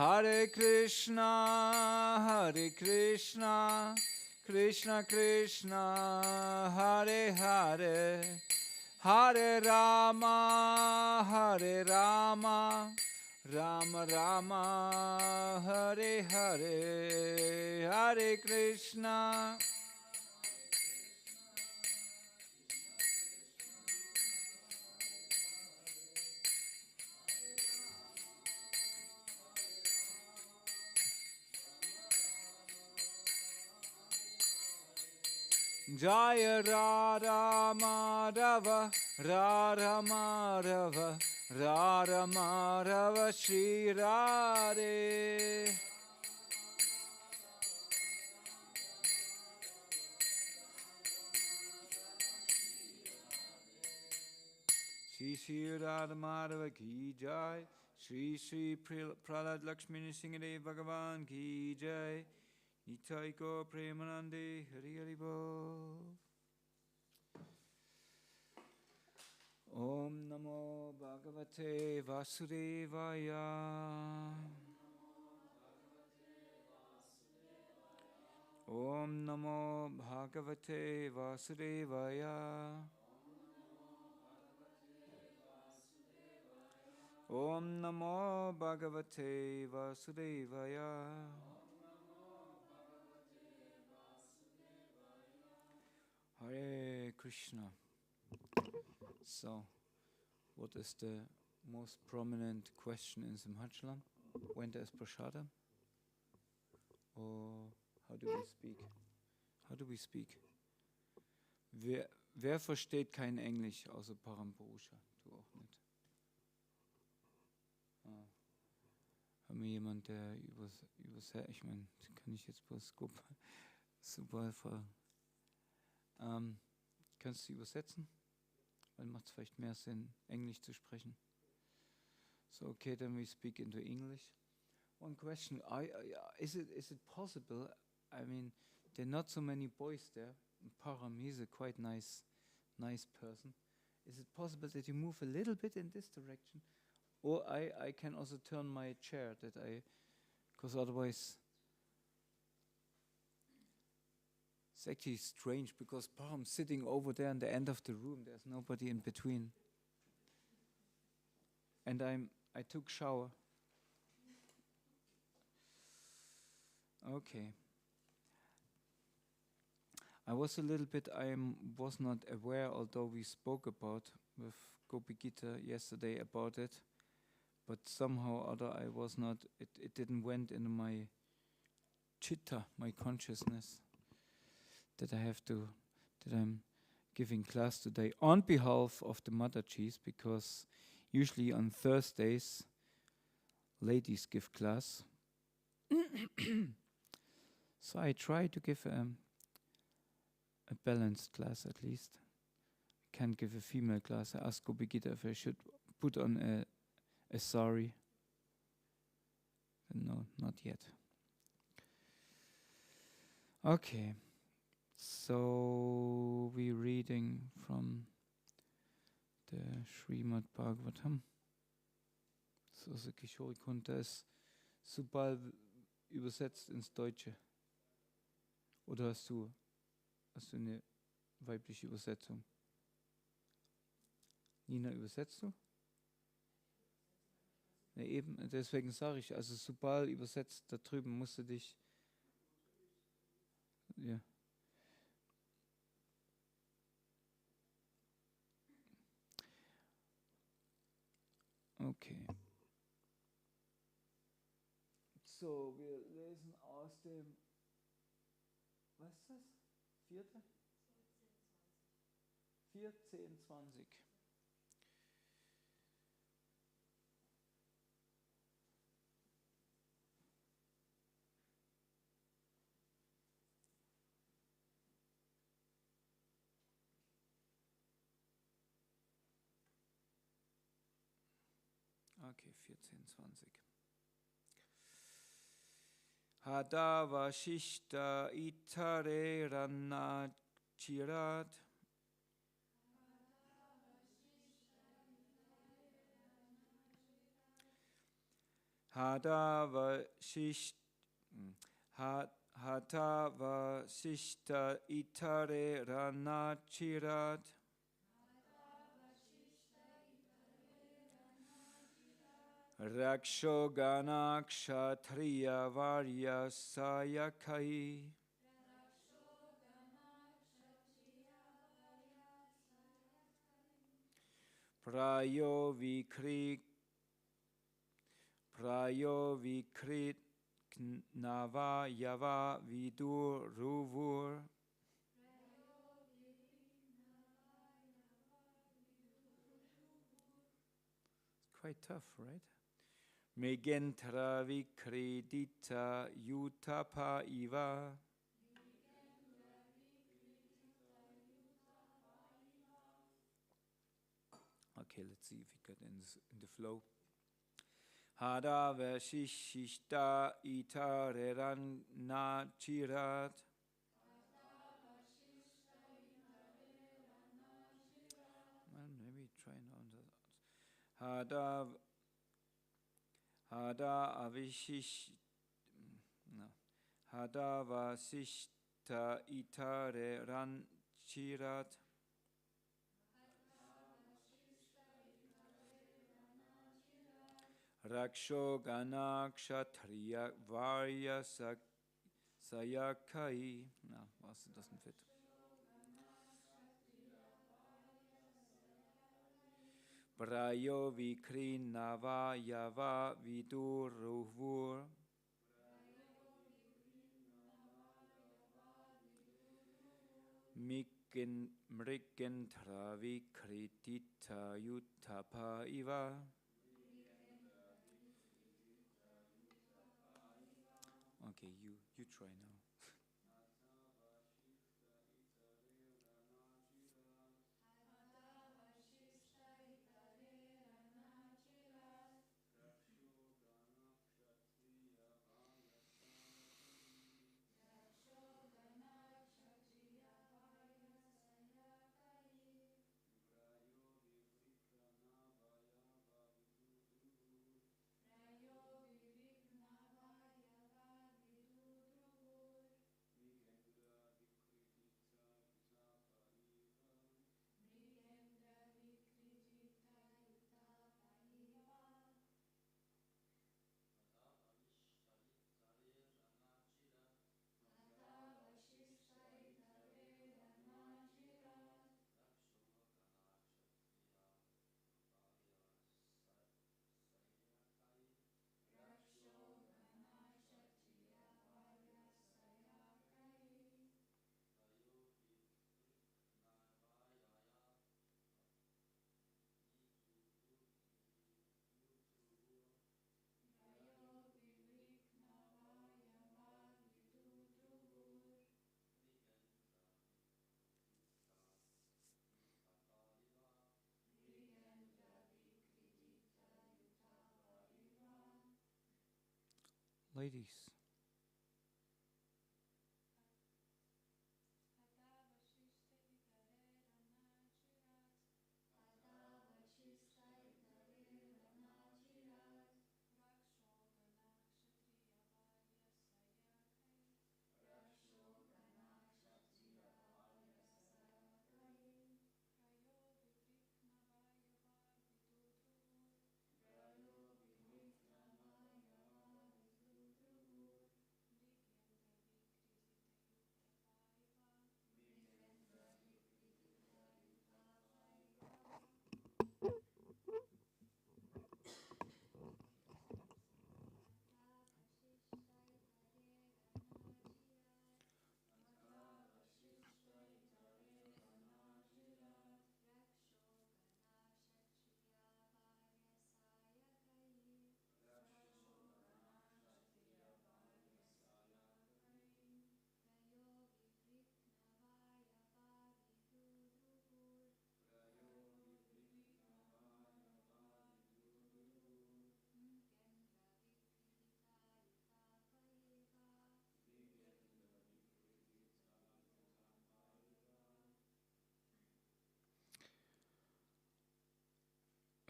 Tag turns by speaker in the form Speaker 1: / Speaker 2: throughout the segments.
Speaker 1: Hare Krishna, Krishna Krishna, Hare Hare, Hare Rama, Rama Rama, Hare Hare, Hare Krishna. Jaya Radha Madhava, Radha Madhava, Radha Madhava, Shri Radhe. Shri Shri Radha Madhava ki jai, Shri Shri Prahlad Lakshmini Singade Bhagavan ki jai. Nitai Gaur Premanande Hari Hari Bol. Om Namo Bhagavate Vasudevaya. Om Namo Bhagavate Vasudevaya. Om Namo Bhagavate Vasudevaya. Hare Krishna. So, what is the most prominent question in Simhachalam? When there is prashadam? Or how do we speak? How do we speak? Wer versteht kein Englisch außer Parampurusha? Du auch nicht. Haben wir jemand, der übersetzt? Ich meine, kann ich jetzt bloß super fragen. Kannst du übersetzen? Weil macht es vielleicht mehr Sinn, Englisch zu sprechen. So, okay, then we speak into English. One question, is it possible, I mean, there are not so many boys there. Param, he's a quite nice person. Is it possible that you move a little bit in this direction? Or I can also turn my chair, because otherwise... It's actually strange because Param's sitting over there in the end of the room. There's nobody in between. And I took shower. Okay. I was not aware, although we spoke about with Gopi Gita yesterday about it, but somehow or other I was not. It didn't went into my chitta, my consciousness. That I'm giving class today on behalf of the Mataji's, because usually on Thursdays ladies give class. So I try to give a balanced class at least. I can't give a female class. I asked Gopi Gita if I should put on a sari. No, not yet. Okay. So we're reading from the Śrīmad-Bhāgavatam. So the Kishori Kunta ist super übersetzt ins Deutsche. Oder hast du eine weibliche Übersetzung? Nina, übersetzt du? Ja, eben, deswegen sage ich, also Subal übersetzt, da drüben musst du dich... Ja. Okay. So, wir lesen aus dem, was ist das? 14:20. Okay, 14:20. Hadava shishta itare ranna chirat. Hatava Shishta Itare Ranachirat Raksho Gana Kshatriya Varya Sayakai Prayo Vikrit Nava Yava Vidur Ruvur. It's quite tough, right? Megentra Vikridita Yutapa Iva. Okay, let's see if we get in the flow. Hada Vashishta Itareran Nachirat. Well, maybe try now. Hada Vasishta Itareran Chirat. Raksho Gana Kshatriya Varya Sayakai. No, it doesn't fit. Prayo Vikri Nava Yava Vidur Ruvur. Mrigentra Vikritita Yutapa Iva. Okay, you try now. Ladies.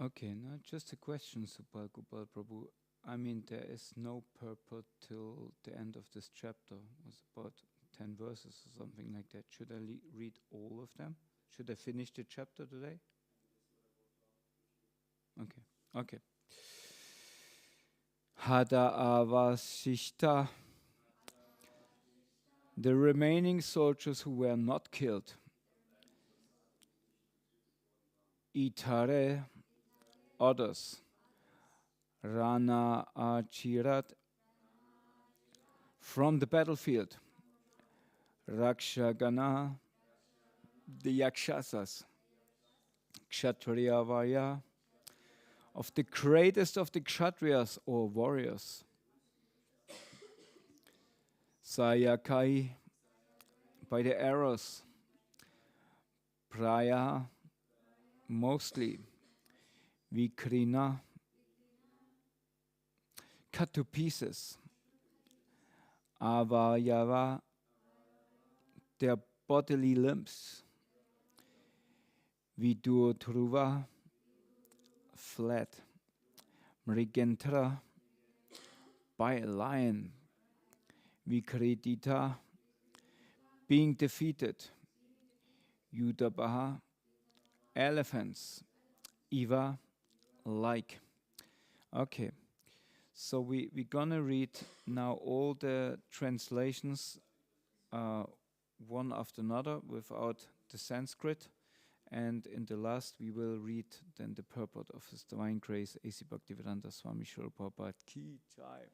Speaker 1: Okay, now just a question, Gopal Prabhu. I mean, there is no purport till the end of this chapter. It was about 10 verses or something like that. Should I read all of them? Should I finish the chapter today? Okay. Hada avasishta. The remaining soldiers who were not killed. Itare, others. Rana achirat, from the battlefield. Rakshagana, the Yakshasas. Kshatriyavaya, of the greatest of the Kshatriyas or warriors. Sayakai, by the arrows. Praya, mostly. Vikrina, cut to pieces. Avayava, their bodily limbs. Vidurtruva, fled. Mrigentra, by a lion. Vikridita, being defeated. Yudabaha, elephants. Iva, like. Okay, so we're gonna read now all the translations one after another without the Sanskrit, and in the last we will read then the purport of His Divine Grace, A.C. Bhaktivedanta Swami Srila Prabhupada Ki Jai.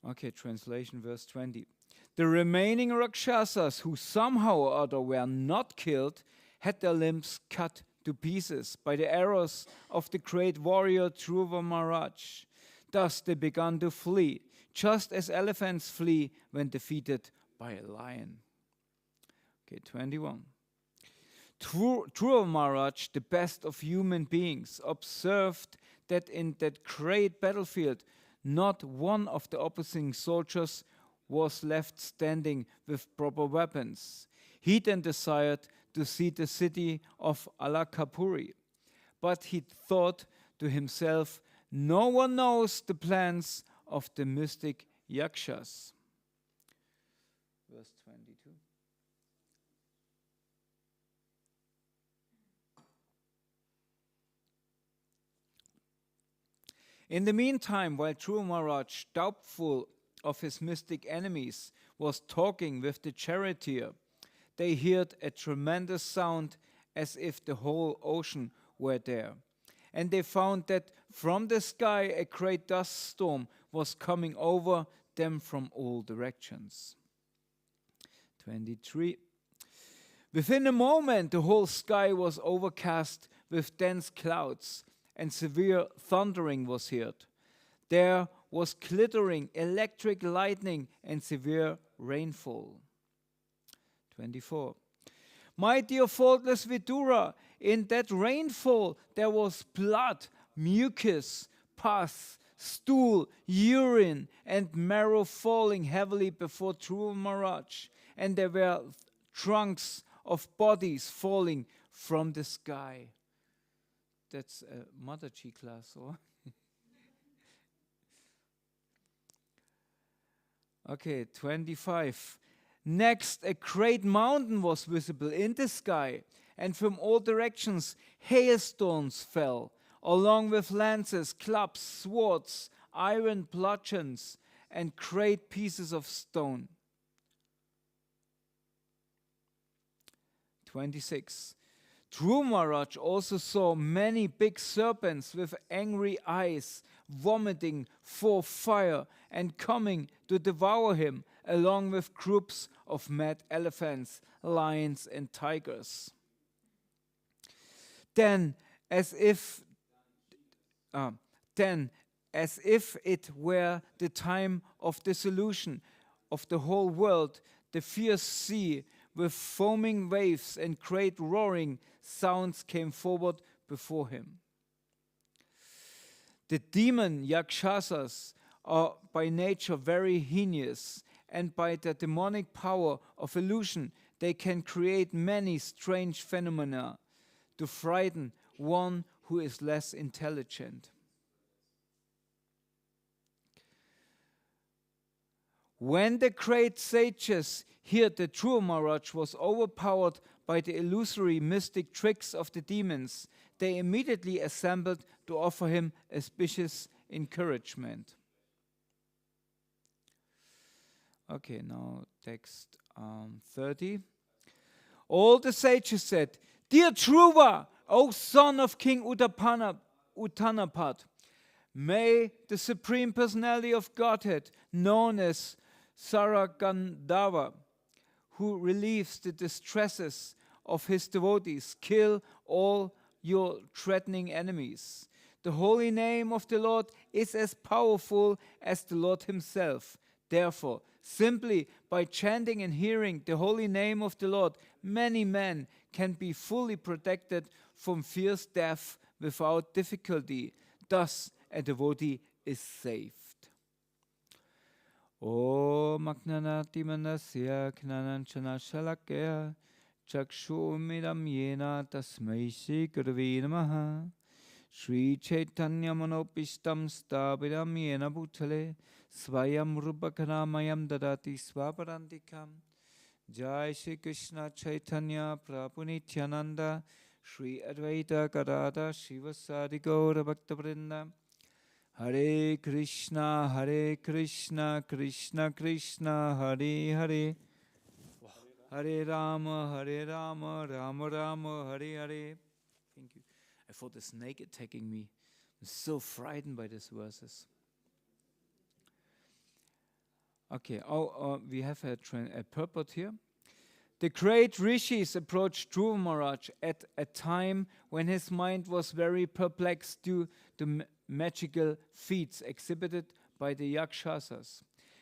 Speaker 1: Okay, translation verse 20. The remaining Rakshasas who somehow or other were not killed had their limbs cut to pieces by the arrows of the great warrior Dhruva Maharaj. Thus they began to flee, just as elephants flee when defeated by a lion. Okay, 21. Dhruva Maharaj, the best of human beings, observed that in that great battlefield, not one of the opposing soldiers was left standing with proper weapons. He then desired to see the city of Alakapuri. But he thought to himself, no one knows the plans of the mystic Yakshas. Verse 22. In the meantime, while Dhruva Maharaj, doubtful of his mystic enemies, was talking with the charioteer, they heard a tremendous sound as if the whole ocean were there. And they found that from the sky a great dust storm was coming over them from all directions. 23. Within a moment, the whole sky was overcast with dense clouds, and severe thundering was heard. There was glittering, electric lightning, and severe rainfall. 24. My dear faultless Vidura, in that rainfall there was blood, mucus, pus, stool, urine, and marrow falling heavily before Dhruva Maharaj, and there were trunks of bodies falling from the sky. That's a Mother G class, or? Okay, 25. Next, a great mountain was visible in the sky, and from all directions hailstones fell, along with lances, clubs, swords, iron bludgeons, and great pieces of stone. 26. Dhruva Maharaj also saw many big serpents with angry eyes, vomiting forth fire and coming to devour him, along with groups of mad elephants, lions, and tigers. Then, as if it were the time of dissolution of the whole world, the fierce sea with foaming waves and great roaring sounds came forward before him. The demon Yakshasas are by nature very heinous, and by the demonic power of illusion they can create many strange phenomena to frighten one who is less intelligent. When the great sages heard that Dhruva Maharaj was overpowered by the illusory mystic tricks of the demons, they immediately assembled to offer him auspicious encouragement. Okay, now text 30. All the sages said, "Dear Dhruva, O son of King Uttanapad, may the Supreme Personality of Godhead, known as Saragandava, who relieves the distresses of his devotees, kill all your threatening enemies. The holy name of the Lord is as powerful as the Lord himself. Therefore, simply by chanting and hearing the holy name of the Lord, many men can be fully protected from fierce death without difficulty. Thus, a devotee is saved." Om Magnanati Manasya Knananchana Shalakya Chakshumidam Yena Tasmai Shri Gurave Namaha Shri Chaitanya Manopishtam Stabidam Yena Bhutale Svayam Rupakanamayam Dadati Svaparantikam. Jai Shri Krishna Chaitanya Prabhu Nityananda Shri Advaita Gadada Shivasadi Gaura Bhakta Hare Krishna, Krishna Krishna, Hare Hare. Hare Rama, Rama Rama, Hare Hare. Thank you. I felt a snake attacking me. I'm so frightened by these verses. Okay, we have a purport here. The great rishis approached Dhruva Maharaj at a time when his mind was very perplexed due to magical feats exhibited by the Yakshasas.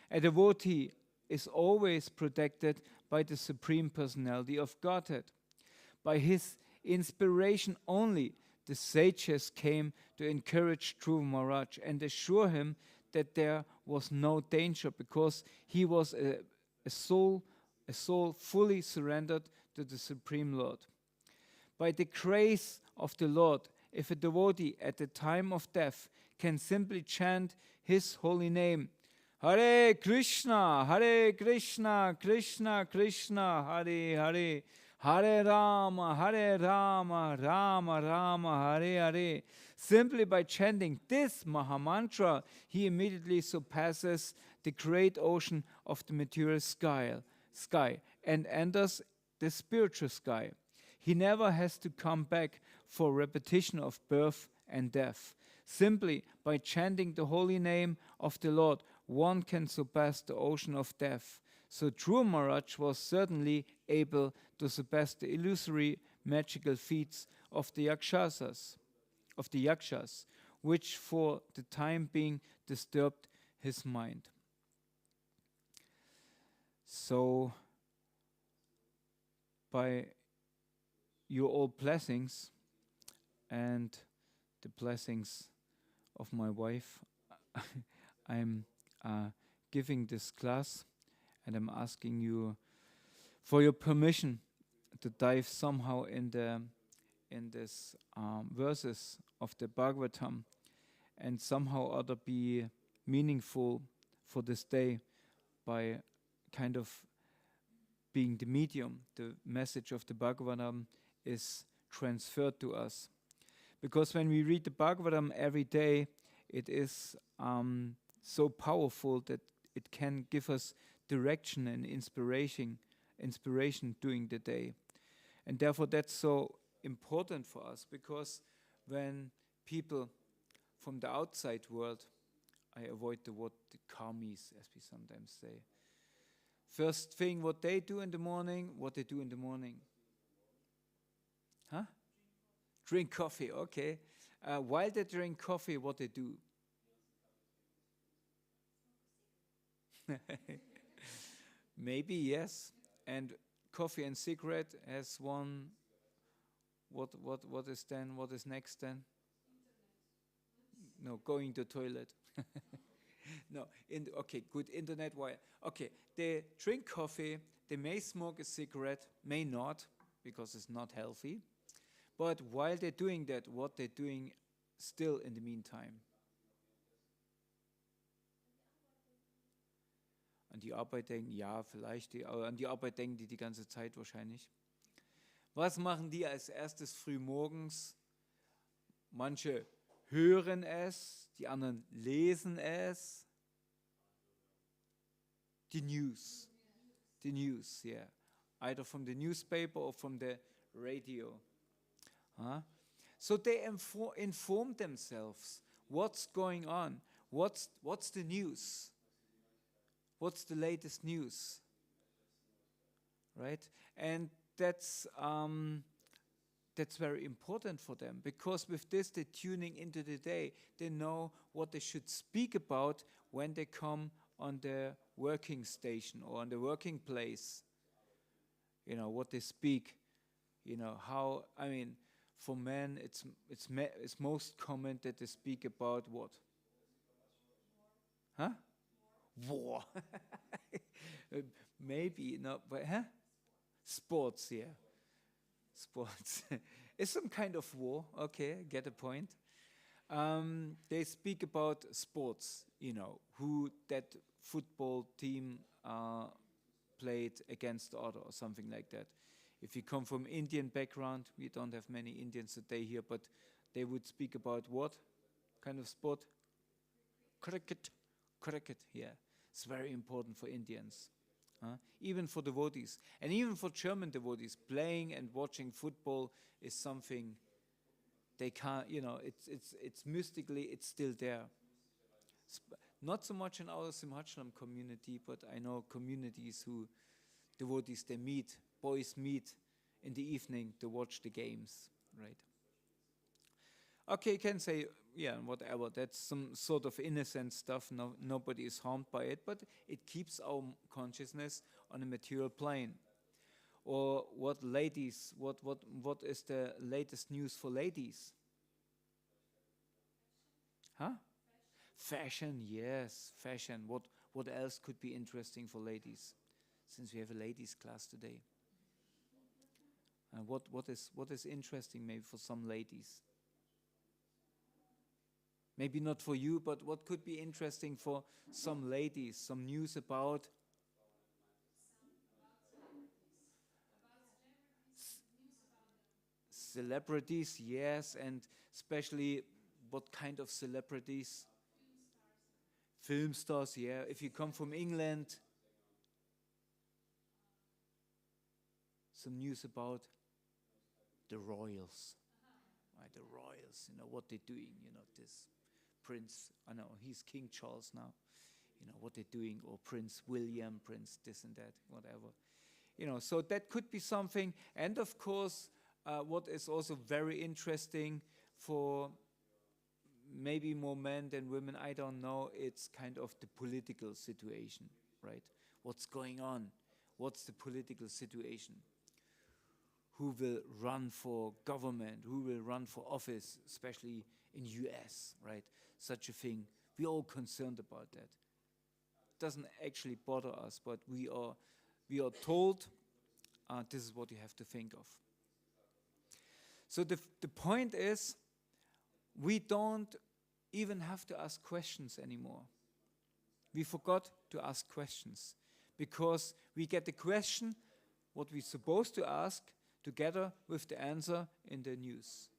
Speaker 1: A devotee is always protected by the Supreme Personality of Godhead. By his inspiration only, the sages came to encourage Dhruva Maharaj and assure him that there was no danger because he was a soul fully surrendered to the Supreme Lord. By the grace of the Lord, if a devotee at the time of death can simply chant his holy name, Hare Krishna, Krishna Krishna, Hare Hare, Hare Rama, Rama Rama, Hare Hare. Simply by chanting this Mahamantra, he immediately surpasses the great ocean of the material sky and enters the spiritual sky. He never has to come back for repetition of birth and death. Simply by chanting the holy name of the Lord, one can surpass the ocean of death. So Dhruva Maharaj was certainly able to surpass the illusory magical feats of the Yakshas, which for the time being disturbed his mind. So, by your all blessings and the blessings of my wife, I'm giving this class, and I'm asking you for your permission to dive somehow in this verses of the Bhagavatam, and somehow or other be meaningful for this day by kind of being the medium. The message of the Bhagavatam is transferred to us. Because when we read the Bhagavatam every day, it is so powerful that it can give us direction and inspiration during the day. And therefore that's so important for us, because when people from the outside world, I avoid the word the karmis, as we sometimes say. First thing, what they do in the morning. Huh? Drink coffee, okay. While they drink coffee, what they do? Maybe, yes. And coffee and cigarette has one. What is then? What is next then? No, going to toilet. No, okay, good. Internet, why? Okay, they drink coffee. They may smoke a cigarette, may not, because it's not healthy. But while they're doing that, what they're doing still in the meantime? An die Arbeit denken, ja, vielleicht. An die Arbeit denken die ganze Zeit wahrscheinlich. Was machen die als erstes früh morgens? Manche hören es, die anderen lesen es. The news, yeah. Either from the newspaper or from the radio. So they inform themselves. What's going on? What's the news? What's the latest news? Right? And that's very important for them, because with this they're tuning into the day. They know what they should speak about when they come on their working station or on the working place. You know, what they speak. You know, how, I mean, for men it's most common that they speak about what? Huh? War. Maybe not, but sports, yeah. Sports. It's some kind of war. Okay, get the point. They speak about sports, you know, who that football team played against the other or something like that. If you come from Indian background, we don't have many Indians today here, but they would speak about what kind of sport? Cricket. Cricket, yeah. It's very important for Indians. Even for devotees. And even for German devotees, playing and watching football is something they can't, you know, it's mystically, it's still there. Not so much in our Simhachalam community, but I know communities who, devotees, they meet, boys meet in the evening to watch the games, right? Okay, you can say, yeah, whatever, that's some sort of innocent stuff, nobody is harmed by it, but it keeps our consciousness on a material plane. Or what ladies, what is the latest news for ladies? Huh? Fashion, yes, fashion. What else could be interesting for ladies? Since we have a ladies class today. What is interesting maybe for some ladies? Maybe not for you, but what could be interesting for some ladies? Some news about celebrities, yes, and especially what kind of celebrities? Film stars, yeah. If you come from England, some news about the royals. Right, the royals, you know, what they're doing, you know, this Prince, I know, he's King Charles now, you know, what they're doing, or Prince William, Prince this and that, whatever. You know, so that could be something. And of course, what is also very interesting for maybe more men than women, I don't know, it's kind of the political situation, right? What's going on? What's the political situation? Who will run for government? Who will run for office, especially in US, right? Such a thing. We're all concerned about that. Doesn't actually bother us, but we are told this is what you have to think of. So the point is, we don't even have to ask questions anymore. We forgot to ask questions because we get the question, what we're supposed to ask, together with the answer in the news.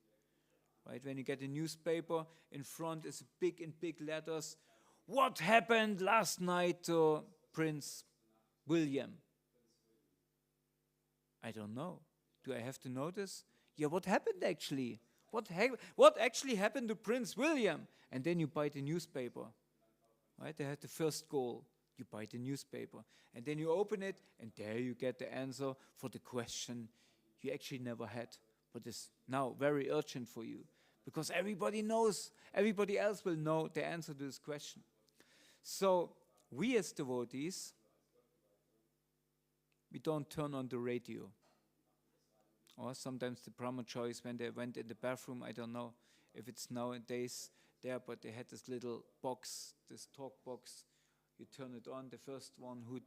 Speaker 1: Right? When you get a newspaper, in front is in big letters, what happened last night to Prince William? I don't know. Do I have to know this? Yeah, what happened actually? What actually happened to Prince William? And then you buy the newspaper. Right? They had the first goal. You buy the newspaper. And then you open it, and there you get the answer for the question you actually never had, but is now very urgent for you. Because everybody else will know the answer to this question. So we as devotees, we don't turn on the radio. Or sometimes the brahmacharis, when they went in the bathroom, I don't know if it's nowadays there, but they had this little box, this talk box. You turn it on, the first one who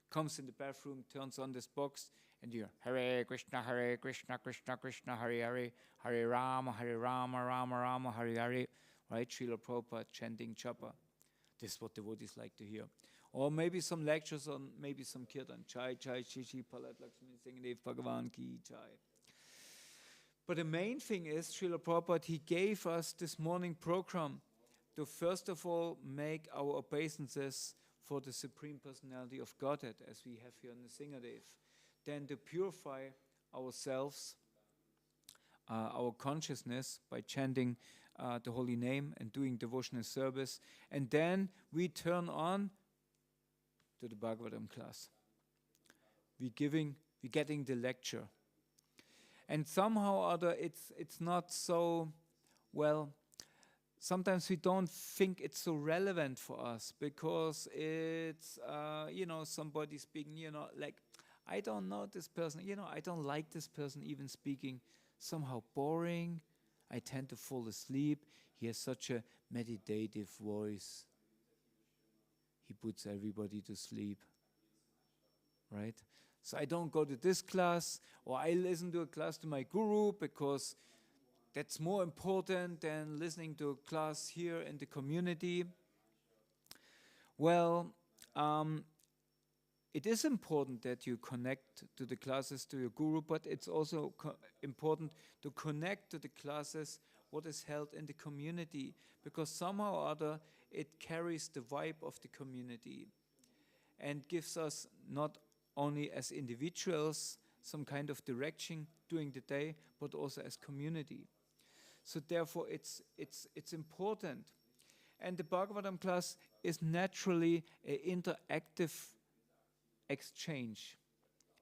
Speaker 1: comes in the bathroom turns on this box, and you Hare Krishna, Krishna Krishna, Hare Hare, Hare Rama, Rama Rama, Hare Hare, right? Srila Prabhupada chanting japa. This is what devotees like to hear. Or maybe some lectures on maybe some kirtan. Chai, chai, chichi, palat, lakshmi, singh, dev, bhagavan ki chai. But the main thing is, Srila Prabhupada, he gave us this morning program to first of all make our obeisances for the Supreme Personality of Godhead, as we have here in the Singadev. Then to purify ourselves, our consciousness, by chanting the holy name and doing devotional service. And then we turn on to the Bhagavatam class. We're getting the lecture. And somehow or other, it's not so, well, sometimes we don't think it's so relevant for us because it's, somebody speaking, like, I don't know this person, I don't like this person even speaking, somehow boring. I tend to fall asleep. He has such a meditative voice. He puts everybody to sleep, right? So I don't go to this class, or I listen to a class to my guru because that's more important than listening to a class here in the community. Well, it is important that you connect to the classes to your guru, but it's also important to connect to the classes what is held in the community, because somehow or other it carries the vibe of the community and gives us not only as individuals some kind of direction during the day, but also as community. So therefore it's important. And the Bhagavatam class is naturally an interactive exchange.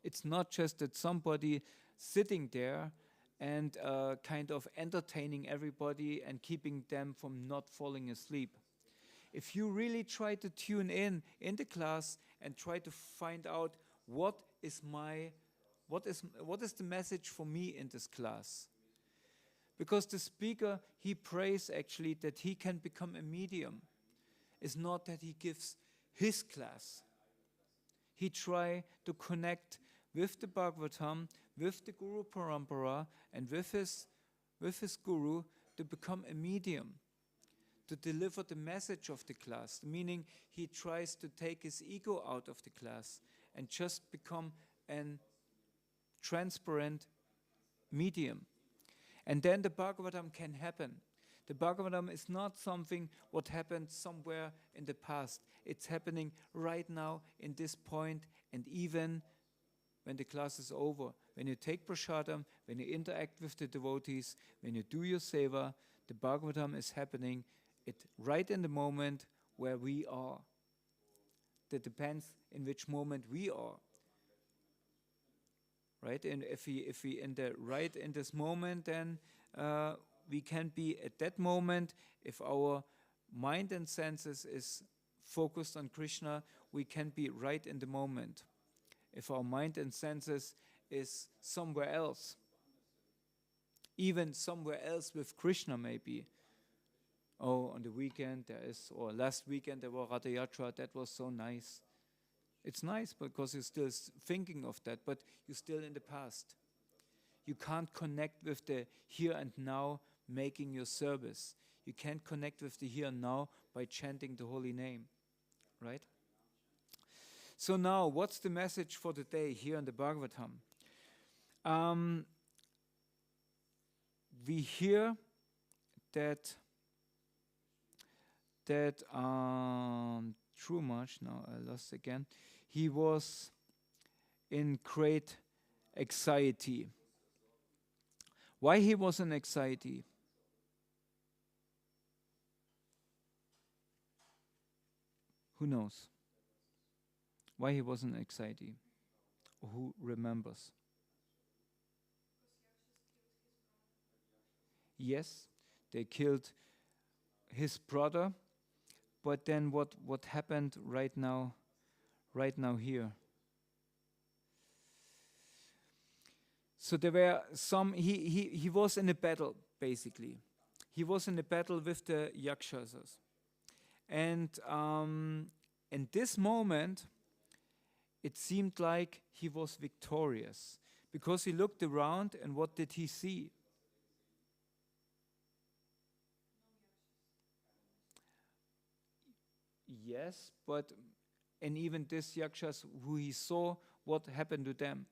Speaker 1: It's not just that somebody sitting there and kind of entertaining everybody and keeping them from not falling asleep. If you really try to tune in the class and try to find out what is the message for me in this class, because the speaker, he prays actually that he can become a medium. It's not that he gives his class. He try to connect with the Bhagavatam, with the Guru Parampara, and with his Guru to become a medium, to deliver the message of the class, meaning he tries to take his ego out of the class and just become a transparent medium. And then the Bhagavatam can happen. The Bhagavatam is not something what happened somewhere in the past. It's happening right now in this point, and even when the class is over. When you take prasadam, when you interact with the devotees, when you do your seva, the Bhagavatam is happening right in the moment where we are. That depends in which moment we are. Right? And if we in this moment, then we can be at that moment. If our mind and senses is focused on Krishna, we can be right in the moment. If our mind and senses is somewhere else, even somewhere else with Krishna maybe. Oh, on the weekend or last weekend there was Ratha Yatra, that was so nice. It's nice because you're still thinking of that, but you're still in the past. You can't connect with the here and now making your service. You can't connect with the here and now by chanting the holy name, right? So now, what's the message for the day here in the Bhagavatam? We hear that Trumarch, now I lost again, he was in great anxiety. Why he was in anxiety? Who knows? Why he was in anxiety? Who remembers? Yes, they killed his brother, but then what happened right now here? So there were some, he was in a battle, basically. He was in a battle with the Yakshasas. And in this moment, it seemed like he was victorious, because he looked around and what did he see? Yes, but And even these yakshas who he saw, what happened to them?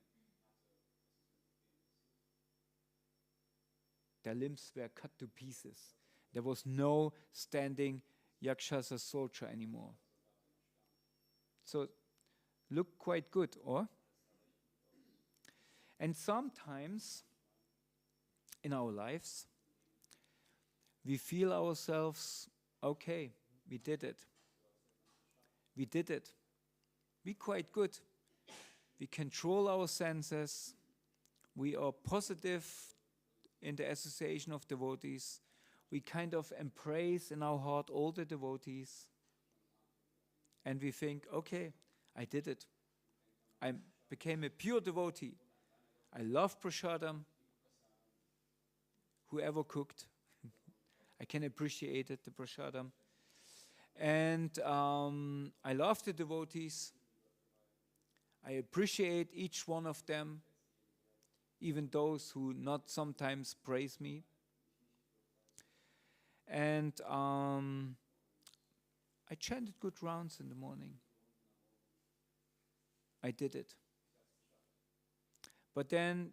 Speaker 1: Their limbs were cut to pieces. There was no standing yakshasa soldier anymore. So, look quite good, or? And sometimes in our lives, we feel ourselves, okay, we did it. We did it. We're quite good. We control our senses. We are positive in the association of devotees. We kind of embrace in our heart all the devotees. And we think, okay, I did it. I became a pure devotee. I love prasadam. Whoever cooked, I can appreciate it, the prasadam. And I love the devotees. I appreciate each one of them, even those who not sometimes praise me. And I chanted good rounds in the morning. I did it. But then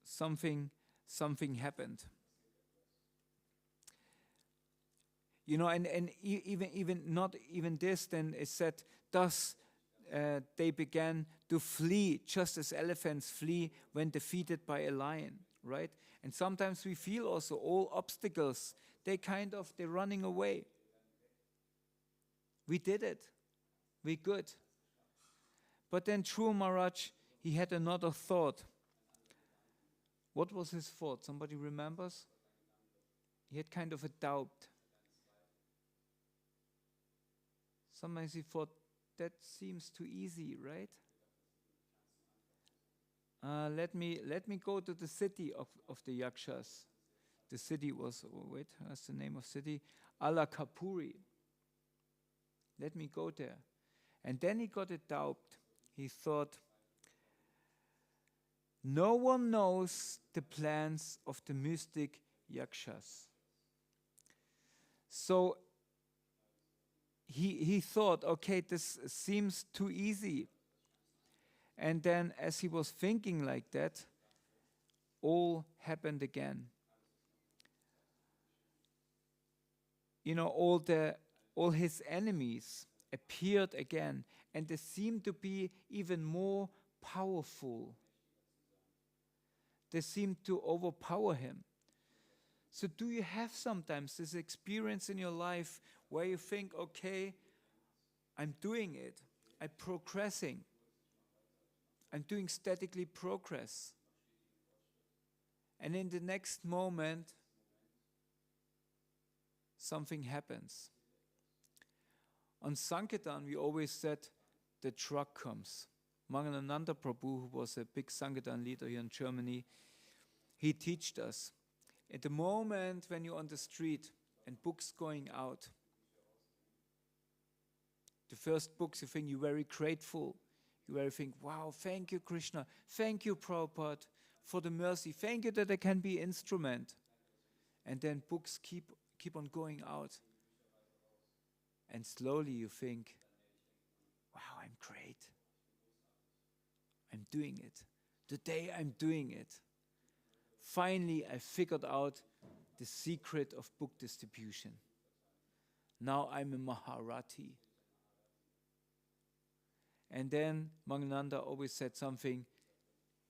Speaker 1: something happened. You know, and even not even this, then it said, thus they began to flee, just as elephants flee when defeated by a lion, right? And sometimes we feel also all obstacles, they're running away. We did it. We good. But then Dhruva Maharaj, he had another thought. What was his thought? Somebody remembers? He had kind of a doubt. Sometimes he thought, that seems too easy, right? Let me go to the city of the yakshas. The city was, what's the name of city? Alakapuri. Let me go there. And then he got a doubt. He thought, no one knows the plans of the mystic yakshas. So he thought, okay, this seems too easy. And then as he was thinking like that, all happened again. You know, all his enemies appeared again, and they seemed to be even more powerful. They seemed to overpower him. So do you have sometimes this experience in your life where you think, okay, I'm doing it, I'm progressing, I'm doing statically progress. And in the next moment, something happens. On Sankirtan, we always said, the truck comes. Rāmānanda Prabhu, who was a big Sankirtan leader here in Germany, he taught us, at the moment when you're on the street and books going out, the first books, you think you're very grateful. You very think, wow, thank you, Krishna. Thank you, Prabhupada, for the mercy. Thank you that I can be instrument. And then books keep on going out. And slowly you think, wow, I'm great. I'm doing it. Today I'm doing it. Finally, I figured out the secret of book distribution. Now I'm a Maharati. And then Rāmānanda always said something,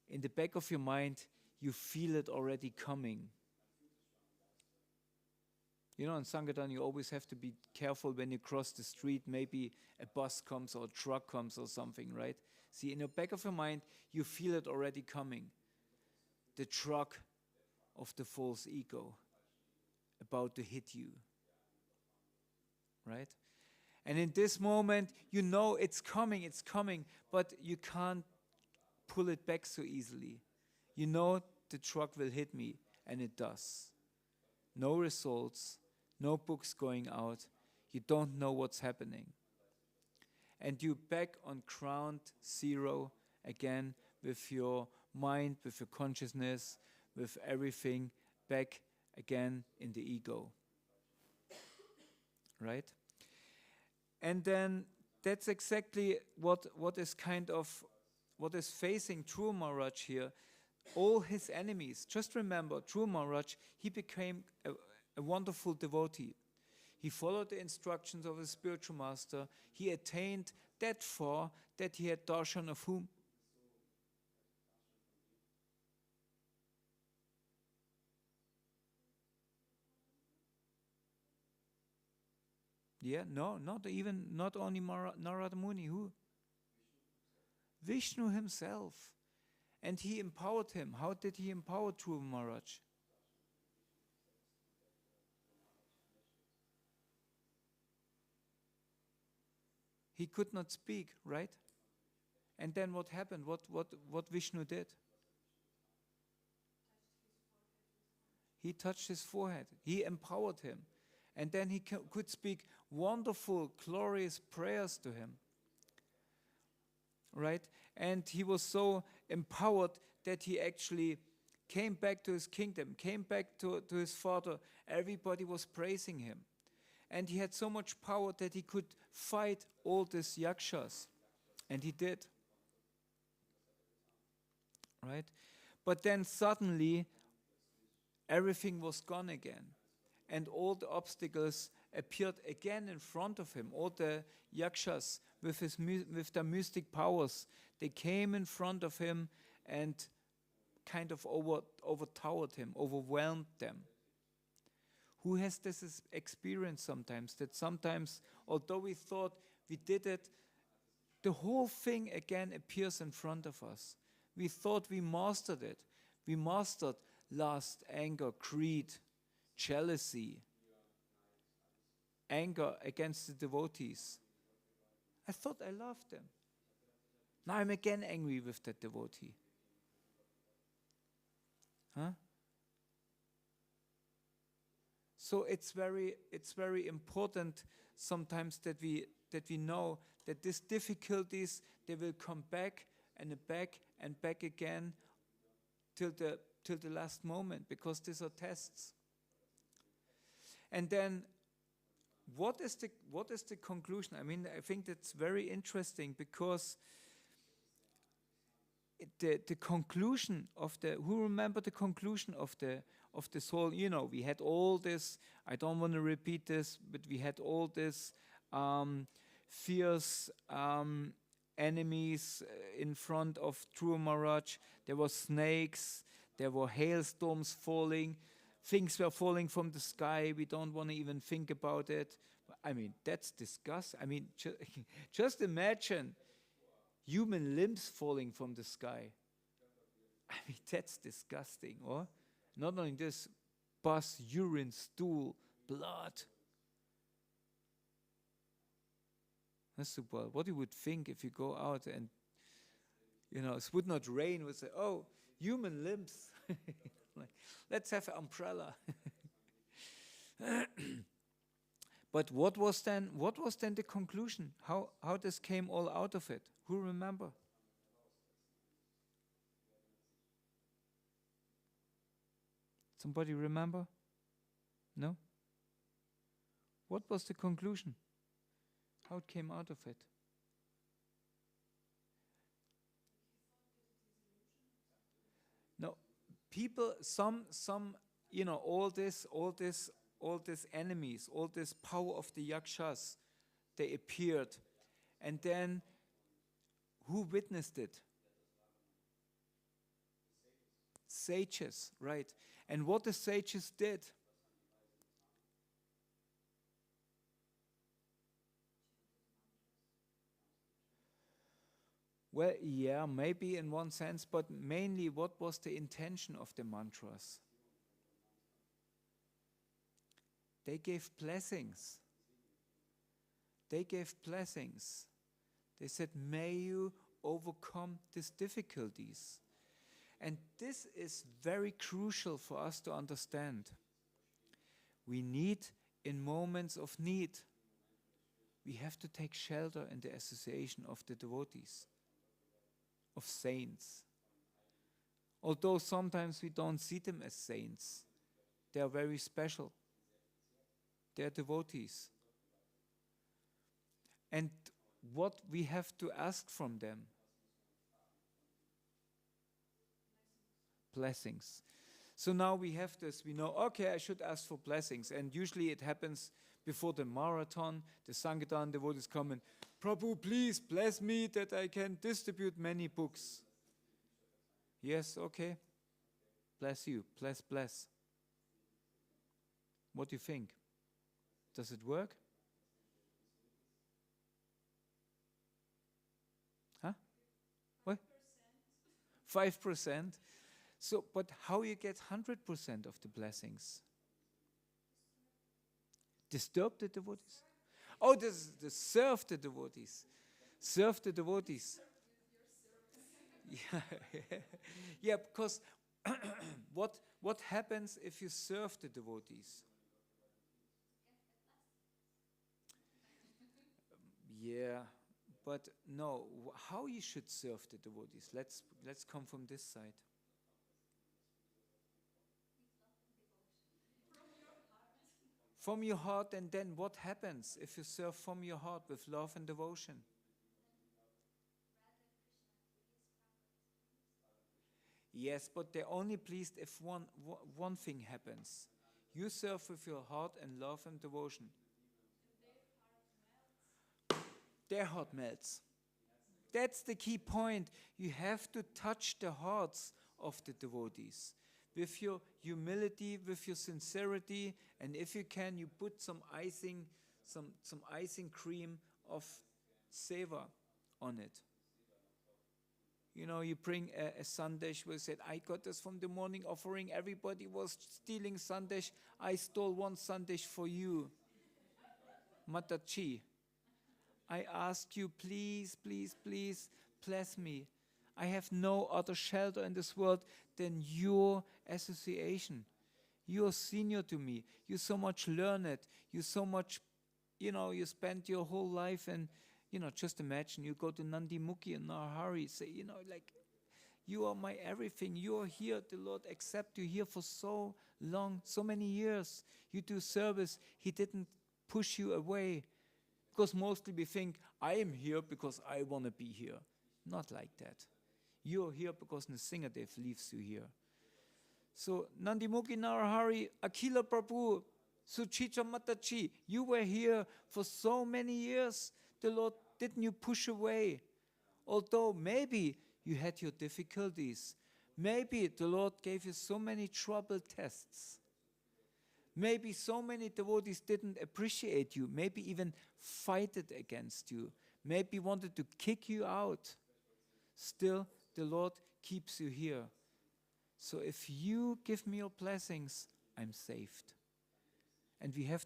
Speaker 1: in the back of your mind, you feel it already coming. You know, in Sankirtan, you always have to be careful when you cross the street. Maybe a bus comes or a truck comes or something, right? See, in the back of your mind, you feel it already coming. The truck of the false ego about to hit you, right? And in this moment, you know it's coming, but you can't pull it back so easily. You know the truck will hit me, and it does. No results, no books going out. You don't know what's happening. And you're back on ground zero again with your mind, with your consciousness, with everything back again in the ego. Right? And then that's exactly what is facing Dhruva Maharaj here. All his enemies. Just remember, Dhruva Maharaj, he became a wonderful devotee. He followed the instructions of his spiritual master. He attained that far that he had darshan of whom? Yeah, no, not only Narada Muni. Who? Vishnu himself. And he empowered him. How did he empower Dhruva Maharaj? He could not speak, right? And then what happened? What Vishnu did? He touched his forehead. He empowered him. And then he could speak wonderful, glorious prayers to him. Right? And he was so empowered that he actually came back to his kingdom, came back to his father. Everybody was praising him. And he had so much power that he could fight all these yakshas. And he did. Right? But then suddenly, everything was gone again. And all the obstacles appeared again in front of him. All the yakshas with their mystic powers, they came in front of him and kind of overtowered him, overwhelmed them. Who has this experience sometimes? That sometimes, although we thought we did it, the whole thing again appears in front of us. We thought we mastered it. We mastered lust, anger, greed, jealousy, anger against the devotees. I thought I loved them. Now I'm again angry with that devotee. Huh? So it's very important sometimes that we know that these difficulties, they will come back and back and back again till the last moment, because these are tests. And then what is the conclusion? I mean, I think that's very interesting, because the conclusion of who remember the conclusion of this whole, we had all this, I don't want to repeat this, but we had all this fierce enemies in front of Dhruva Maharaj. There were snakes, there were hailstorms falling, things were falling from the sky. We don't want to even think about it. I mean, that's disgusting. I mean, just imagine human limbs falling from the sky. I mean, that's disgusting, or? Not only this, pus, urine, stool, blood. That's super. What you would think if you go out and, it would not rain, would say, oh, human limbs. Like, let's have an umbrella. But what was then the conclusion? How this came all out of it? Who remember? Somebody remember? No? What was the conclusion? How it came out of it? No, people, some, all these enemies, all this power of the yakshas, they appeared. And then, who witnessed it? Sages, right. And what the sages did? Well, yeah, maybe in one sense, but mainly what was the intention of the mantras? They gave blessings. They gave blessings. They said, may you overcome these difficulties. And this is very crucial for us to understand. We need, in moments of need, we have to take shelter in the association of the devotees, of saints. Although sometimes we don't see them as saints, they are very special. They are devotees. And what we have to ask from them? Blessings. So now we have this, we know, okay, I should ask for blessings. And usually it happens before the marathon. The Sankirtan devotees come and, Prabhu, please bless me that I can distribute many books. Yes, okay. Bless you. Bless. What do you think? Does it work? Huh? What? 5%. So, but how you get 100% of the blessings? Disturb the devotees? Oh, this is serve the devotees. Serve the devotees. Yeah, yeah, because what happens if you serve the devotees? Yeah, but no, how you should serve the devotees? Let's come from this side. From your heart, and then what happens if you serve from your heart with love and devotion? Yes, but they're only pleased if one thing happens. You serve with your heart and love and devotion. Their heart melts. That's the key point. You have to touch the hearts of the devotees with your humility, with your sincerity, and if you can, you put some icing cream of seva on it. You know, you bring a sandesh where you said, I got this from the morning offering. Everybody was stealing sandesh. I stole one sandesh for you. Mataji, I ask you, please, please, please, bless me. I have no other shelter in this world than your association. You are senior to me. You so much learned. You so much, you spent your whole life and, just imagine you go to Nandi Mukhi and Narahari, say, you are my everything. You are here. The Lord accept you here for so long, so many years. You do service. He didn't push you away. Because mostly we think, I am here because I want to be here. Not like that. You are here because Nrsingadev leaves you here. So Nandi Mukhi Narahari, Akila Prabhu, Suchitra Mataji, you were here for so many years. The Lord didn't you push away. Although maybe you had your difficulties. Maybe the Lord gave you so many trouble tests. Maybe so many devotees didn't appreciate you. Maybe even fighted against you. Maybe wanted to kick you out. Still, the Lord keeps you here. So if you give me your blessings, I'm saved. And we have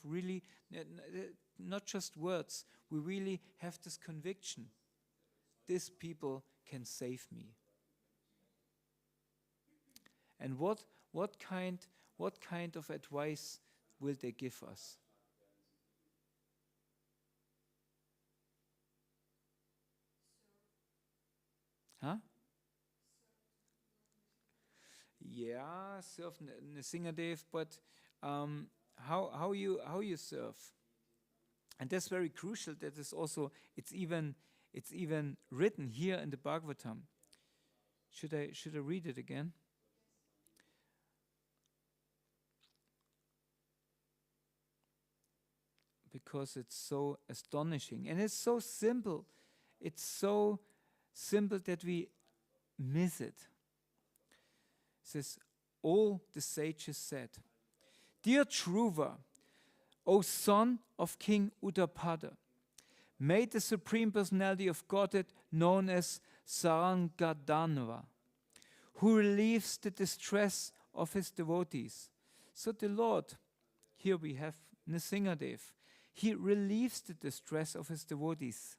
Speaker 1: really, not just words, we really have this conviction. These people can save me. And what kind of advice will they give us? Huh? Yeah, serve Nrsingadev, but how you serve? And that's very crucial. That is also it's even written here in the Bhagavatam. Should I read it again? Because it's so astonishing and it's so simple. It's so simple that we miss it. It says, all the sages said, Dear Dhruva, O son of King Uttapada, may the Supreme Personality of Godhead known as Sarangadhanava, who relieves the distress of his devotees. So the Lord, here we have Nrsingadev, he relieves the distress of his devotees.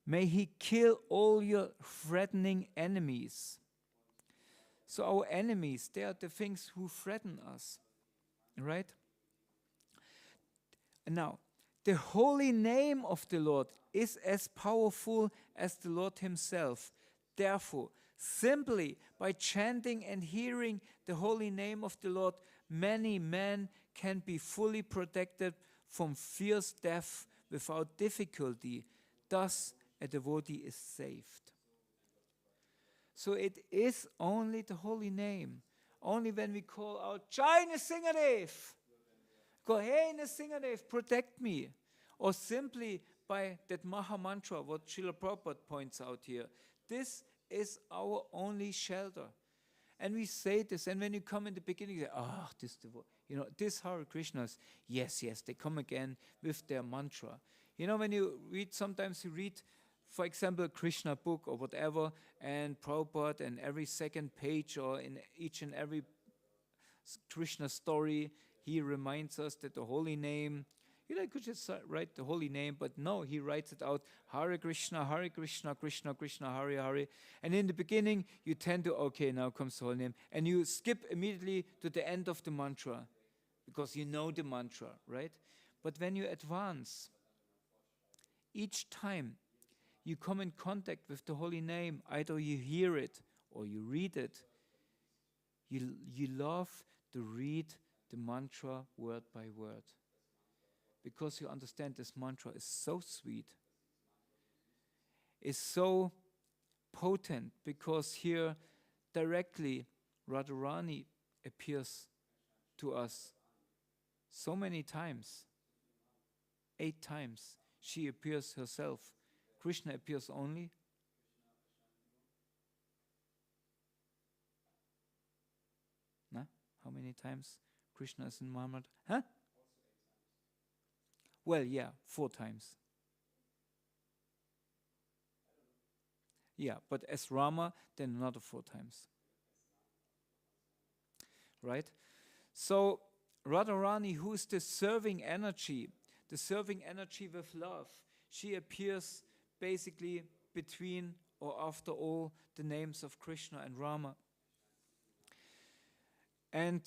Speaker 1: May he kill all your threatening enemies. So our enemies, they are the things who threaten us, right? And now, the holy name of the Lord is as powerful as the Lord himself. Therefore, simply by chanting and hearing the holy name of the Lord, many men can be fully protected from fierce death without difficulty, thus a devotee is saved. So it is only the holy name. Only when we call out, Jai Nrsingadev, go, hey Nrsingadev, protect me. Or simply by that Maha Mantra, what Srila Prabhupada points out here. This is our only shelter. And we say this, and when you come in the beginning, you say, this Hare Krishnas, yes, they come again with their mantra. When you read, sometimes you read, for example, a Krishna book or whatever, and Prabhupada, and every second page or in each and every Krishna story, he reminds us that the holy name, you could just write the holy name, but no, he writes it out, Hare Krishna, Krishna Krishna, Hare Hare. And in the beginning, you tend to, okay, now comes the holy name. And you skip immediately to the end of the mantra, because you know the mantra, right? But when you advance, each time you come in contact with the holy name, either you hear it or you read it, you love to read the mantra word by word. Because you understand this mantra is so sweet, is so potent, because here directly Radharani appears to us so many times. 8 times she appears herself. Krishna appears only. No? How many times Krishna is in Mahabharata? Huh? Well, yeah, 4 times. Yeah, but as Rama, then another 4 times. Right? So, Radharani, who is the serving energy with love, she appears basically between or after all the names of Krishna and Rama. And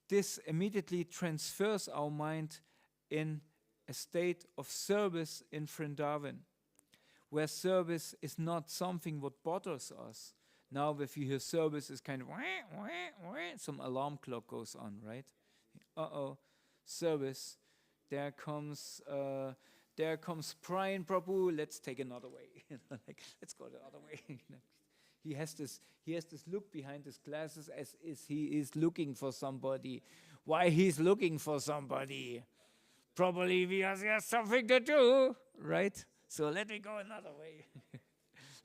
Speaker 1: this immediately transfers our mind in a state of service in Vrindavan, where service is not something what bothers us. Now, if you hear service, it's kind of some alarm clock goes on, right? Service. There comes Brian Prabhu. Let's take another way. Let's go the other way. He has this look behind his glasses as if he is looking for somebody. Why he's looking for somebody? Probably because he has something to do, right? So let me go another way.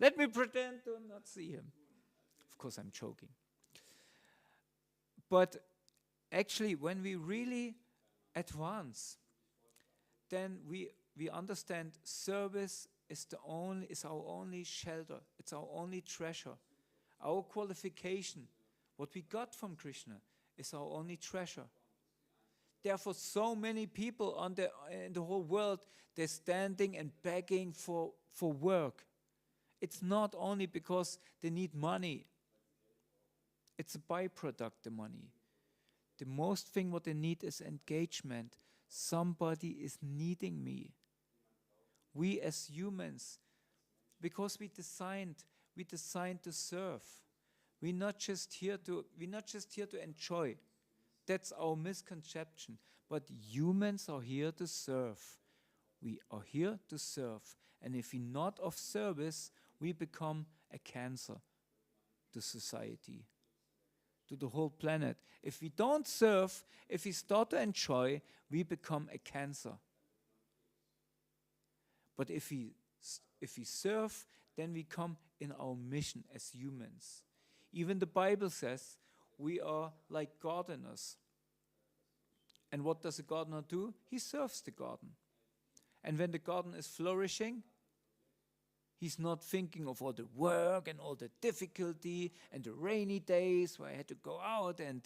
Speaker 1: Let me pretend to not see him. Of course, I'm joking. But actually, when we really advance, then we understand service is our only shelter. It's our only treasure. Our qualification, what we got from Krishna, is our only treasure. Therefore, so many people in the whole world, they're standing and begging for work. It's not only because they need money. It's a byproduct, the money. The most thing what they need is engagement. Somebody is needing me. We as humans, because we designed to serve. We're not just here to enjoy. That's our misconception. But humans are here to serve. We are here to serve. And if we're not of service, we become a cancer to society, to the whole planet. If we don't serve, if we start to enjoy, we become a cancer. But if we serve, then we come in our mission as humans. Even the Bible says we are like gardeners. And what does a gardener do? He serves the garden. And when the garden is flourishing, he's not thinking of all the work and all the difficulty and the rainy days where I had to go out and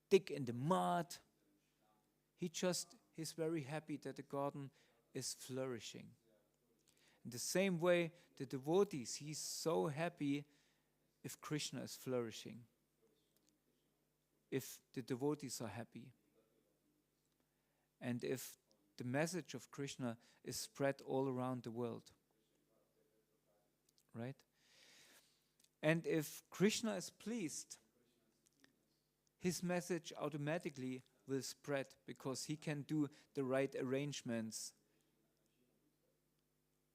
Speaker 1: dig in the mud. He's very happy that the garden is flourishing. In the same way, the devotees, he's so happy if Krishna is flourishing, if the devotees are happy, and if the message of Krishna is spread all around the world. Right? And if Krishna is pleased, his message automatically will spread because he can do the right arrangements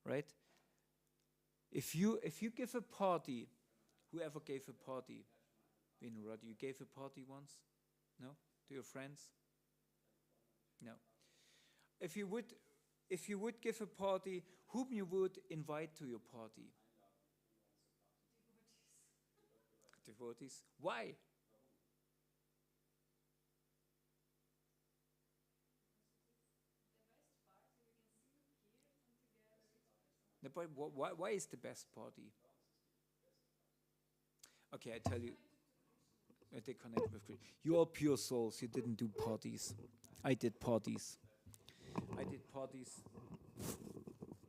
Speaker 1: right? If you give a party, whoever gave a party, Vinurad, you gave a party once? No? To your friends? No. If you would give a party, whom you would invite to your party? Devotees. Why? But why is the best party? Okay, I tell you. They connect with Krishna. You are pure souls. You didn't do parties. I did parties. I did parties,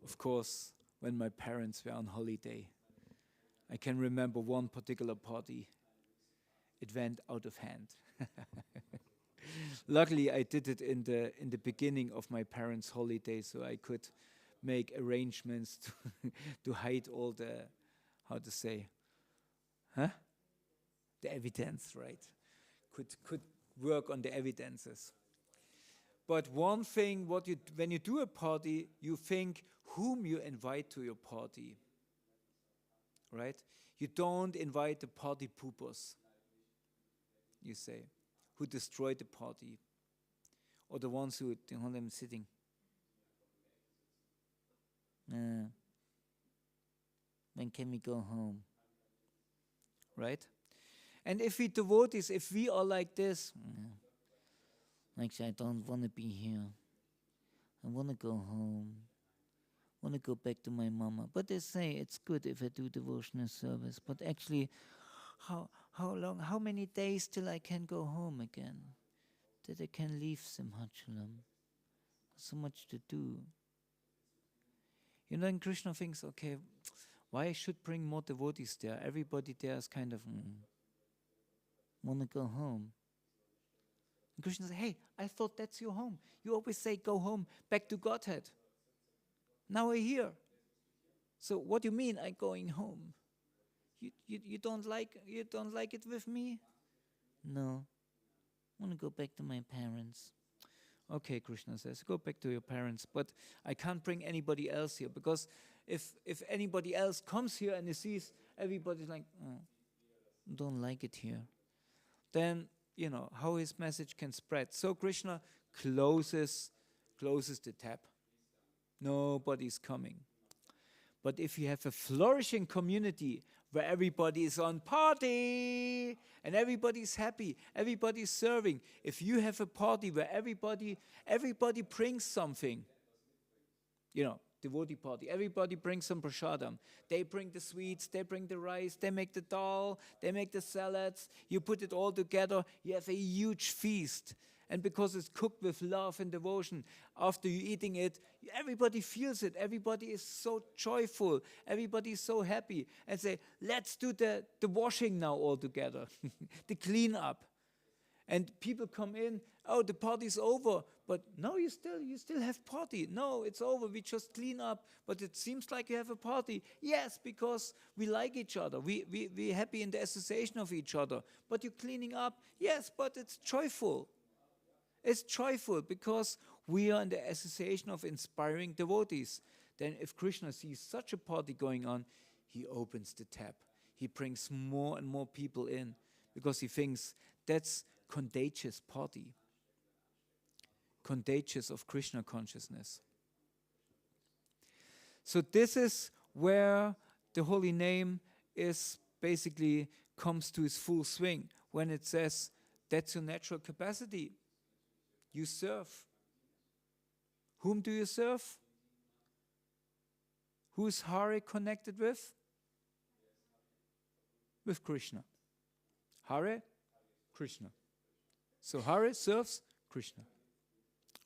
Speaker 1: of course, when my parents were on holiday. I can remember one particular party. It went out of hand. Luckily, I did it in the beginning of my parents' holiday, so I could make arrangements to hide all the, how to say, the evidence, right? Could work on the evidences. But one thing, when you do a party, you think whom you invite to your party, right? You don't invite the party poopers, you say, who destroy the party, or the ones who want them sitting. When can we go home? Right? And if we devotees, if we are like this, actually I don't want to be here. I want to go home. I want to go back to my mama. But they say it's good if I do devotional service. But actually, how many days till I can go home again? That I can leave Simhachalam. So much to do. You know, and Krishna thinks, okay, why I should bring more devotees there? Everybody there is kind of, want to go home. And Krishna says, hey, I thought that's your home. You always say, go home, back to Godhead. Now we're here. So what do you mean I'm going home? You don't like it with me? No. I want to go back to my parents. Okay, Krishna says, go back to your parents, but I can't bring anybody else here, because if anybody else comes here and he sees everybody's like, don't like it here, then, how his message can spread. So Krishna closes the tap. Nobody's coming. But if you have a flourishing community where everybody is on party and everybody's happy, everybody's serving, if you have a party where everybody brings something, devotee party, everybody brings some prasadam. They bring the sweets, they bring the rice, they make the dal, they make the salads, you put it all together, you have a huge feast. And because it's cooked with love and devotion, after you eating it, everybody feels it. Everybody is so joyful. Everybody is so happy. And say, let's do the washing now all together, the clean up. And people come in, the party's over. But no, you still have party. No, it's over. We just clean up. But it seems like you have a party. Yes, because we like each other. We're happy in the association of each other. But you're cleaning up. Yes, but it's joyful. It's joyful because we are in the association of inspiring devotees. Then if Krishna sees such a party going on, he opens the tap. He brings more and more people in because he thinks that's contagious party. Contagious of Krishna consciousness. So this is where the holy name is basically comes to its full swing when it says that's your natural capacity. You serve. Whom do you serve? Who is Hare connected with? With Krishna. Hare, Krishna. So Hare serves Krishna.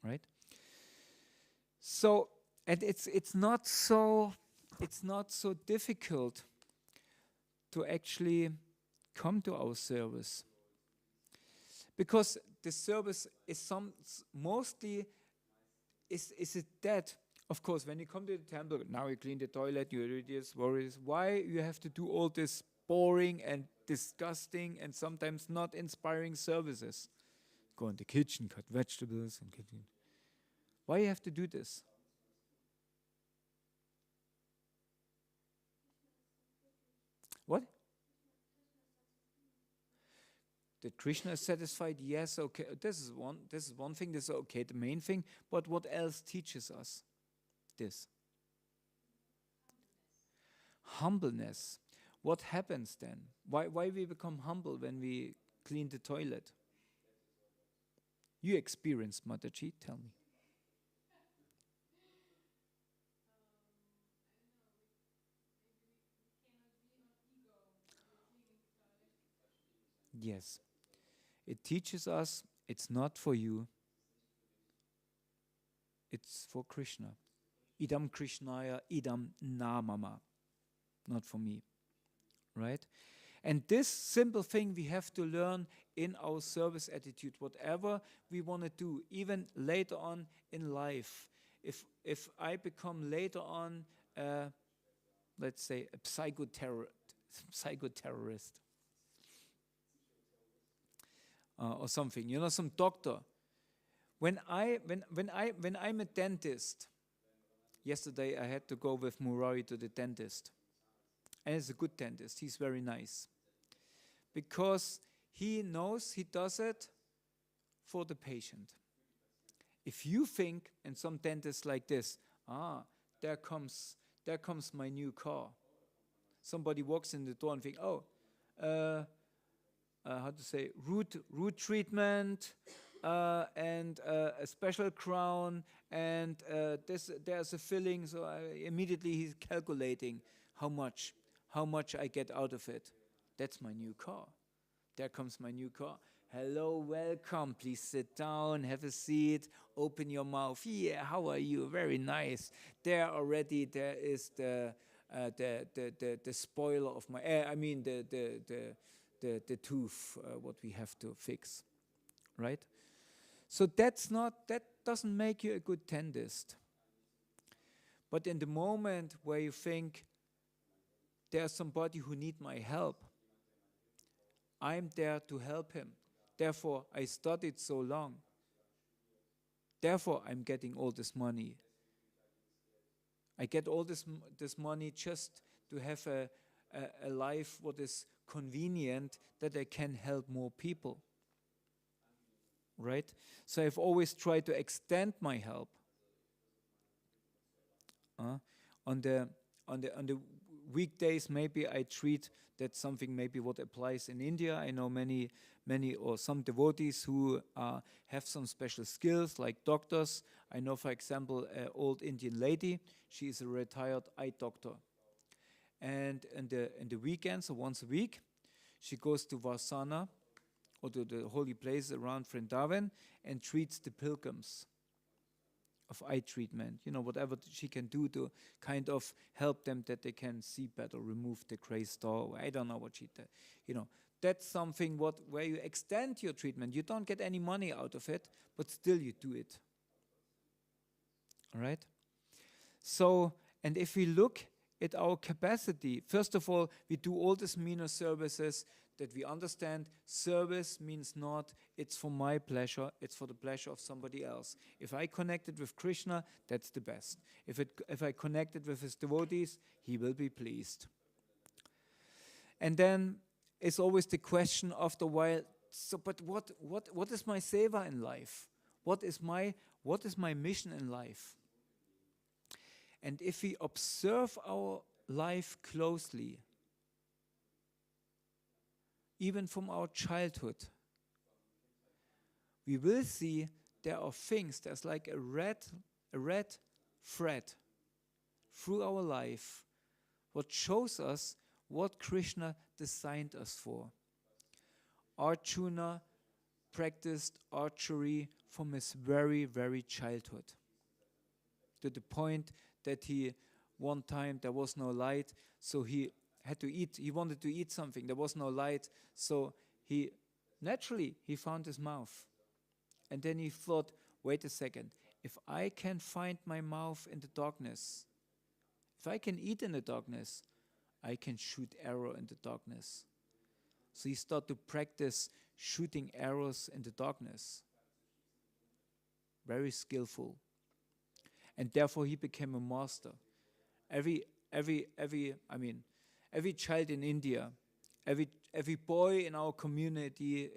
Speaker 1: Right? So, and it's not so difficult to actually come to our service. Because the service is mostly it that, of course, when you come to the temple, now you clean the toilet, you do this, worries, why you have to do all this boring and disgusting and sometimes not inspiring services? Go in the kitchen, cut vegetables, and why you have to do this? What? That Krishna is satisfied? Yes, okay. This is one thing, this is okay, the main thing. But what else teaches us this? Humbleness. What happens then? Why we become humble when we clean the toilet? You experienced, Mataji, tell me. Yes. It teaches us it's not for you, it's for Krishna. Idam Krishnaya, idam namama. Not for me. Right? And this simple thing we have to learn in our service attitude, whatever we want to do, even later on in life. If I become later on, let's say, a psychotherapist, or something, some doctor. When I'm a dentist, yesterday I had to go with Murari to the dentist. And he's a good dentist. He's very nice. Because he knows he does it for the patient. If you think, and some dentists like this, there comes my new car. Somebody walks in the door and think, how to say, root treatment, and a special crown, and there's a filling. So immediately he's calculating how much I get out of it. That's my new car. There comes my new car. Hello, welcome. Please sit down, have a seat, open your mouth. Yeah, how are you? Very nice. There is the spoiler of my. The tooth. What we have to fix, right? So that doesn't make you a good dentist. But in the moment where you think there's somebody who needs my help, I'm there to help him. Therefore, I studied so long. Therefore, I'm getting all this money. I get all this money just to have a life what is convenient, that I can help more people. Right? So I've always tried to extend my help. On the weekdays, maybe I treat that something maybe what applies in India. I know many or some devotees who have some special skills, like doctors. I know, for example, an old Indian lady. She is a retired eye doctor. And in the weekends, so once a week, she goes to Varsana, or to the holy place around Vrindavan, and treats the pilgrims of eye treatment. Whatever she can do to kind of help them that they can see better, remove the gray star. I don't know what she did. That's something where you extend your treatment. You don't get any money out of it, but still you do it. All right? So, and if we look at our capacity, first of all, we do all these meaner services that we understand. Service means not, it's for my pleasure, it's for the pleasure of somebody else. If I connected with Krishna, that's the best. If I connected with his devotees, he will be pleased. And then it's always the question after a while, so but what is my seva in life? What is my mission in life? And if we observe our life closely, even from our childhood, we will see there are things, there's like a red thread through our life, what shows us what Krishna designed us for. Arjuna practiced archery from his very, very childhood, to the point that one time there was no light, so he had to eat. He wanted to eat something. There was no light, so he found his mouth. And then he thought, wait a second, if I can find my mouth in the darkness, if I can eat in the darkness, I can shoot arrow in the darkness. So he started to practice shooting arrows in the darkness. Very skillful. And therefore he became a master. Every every child in India, every boy in our community,